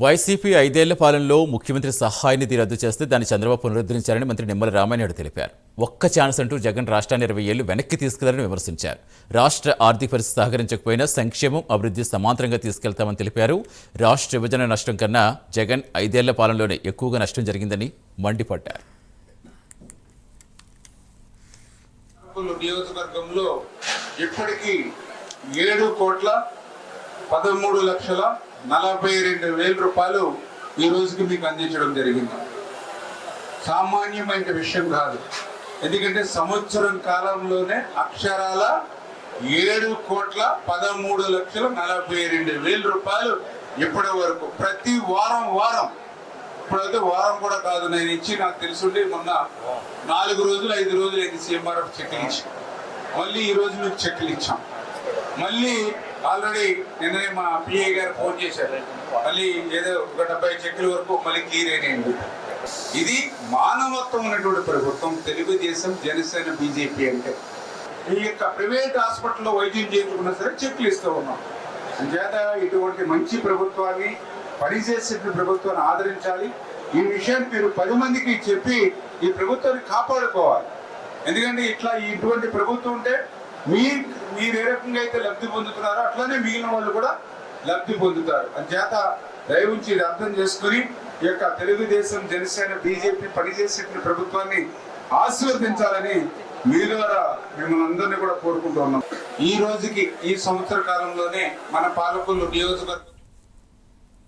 YCP 5 ఏళ్ల పాలనలో ముఖ్యమంత్రి సహాయ నిధి రద్దు చేస్తే దాన్ని చంద్రబాబు పునరుద్ధరించారని మంత్రి నిమ్మల రామానాయుడు తెలిపారు. ఒక్క ఛాన్స్ అంటూ జగన్ రాష్ట్రాన్ని 20 ఏళ్లు వెనక్కి తీసుకెళ్లారని విమర్శించారు. రాష్ట్ర ఆర్థిక పరిస్థితి సహకరించకపోయినా సంక్షేమం, అభివృద్ధి సమాంతరంగా తీసుకెళ్తామని తెలిపారు. రాష్ట్ర విభజన నష్టం కన్నా జగన్ 5 ఏళ్ల పాలనలోనే ఎక్కువగా నష్టం జరిగిందని మండిపడ్డారు. నియోజకవర్గంలో ఇప్పటికీ 7,13,42,000 రూపాయలు ఈ రోజుకి మీకు అందించడం జరిగింది. సామాన్యమైన విషయం కాదు. ఎందుకంటే సంవత్సరం కాలంలోనే అక్షరాల 7,13,42,000 రూపాయలు ఇప్పటి వరకు ప్రతి వారం ఇప్పుడైతే వారం కూడా కాదు, నేను ఇచ్చి నాకు తెలుసుంటే మొన్న 4 రోజులు 5 రోజులు అయితే సీఎంఆర్ఎఫ్ చెక్లు ఇచ్చాం. మళ్ళీ ఈ రోజు మీకు చెక్లు ఇచ్చాం. మళ్ళీ ఆల్రెడీ నిన్ననే మా పిఏ గారు ఫోన్ చేశారు, మళ్ళీ ఏదో ఒక 70 చెక్కుల వరకు మళ్ళీ క్లియర్ అయినాయండి. ఇది మానవత్వం ఉన్నటువంటి ప్రభుత్వం తెలుగుదేశం, జనసేన, బీజేపీ. అంటే ఈ యొక్క ప్రైవేట్ హాస్పిటల్లో వైద్యం చేయించుకున్నా సరే చెక్లు ఇస్తూ ఉన్నాం. అంచేత ఇటువంటి మంచి ప్రభుత్వాన్ని, పనిచేసే ప్రభుత్వాన్ని ఆదరించాలి. ఈ విషయాన్ని మీరు 10 మందికి చెప్పి ఈ ప్రభుత్వాన్ని కాపాడుకోవాలి. ఎందుకంటే ఇటువంటి ప్రభుత్వం ఉంటే మీరు ఏ రకంగా అయితే లబ్ధి పొందుతున్నారో అట్లానే మిగిలిన వాళ్ళు కూడా లబ్ధి పొందుతారు. అంచేత దయవుంచి ఇది అర్థం చేసుకుని ఈ యొక్క తెలుగుదేశం, జనసేన, బీజేపీ పనిచేసే ప్రభుత్వాన్ని ఆశీర్వదించాలని మీ ద్వారా మిమ్మల్ని అందరినీ కూడా కోరుకుంటూ ఉన్నాం. ఈ రోజుకి ఈ సంవత్సర కాలంలోనే మన పాలకొల్లు నియోజకవర్గం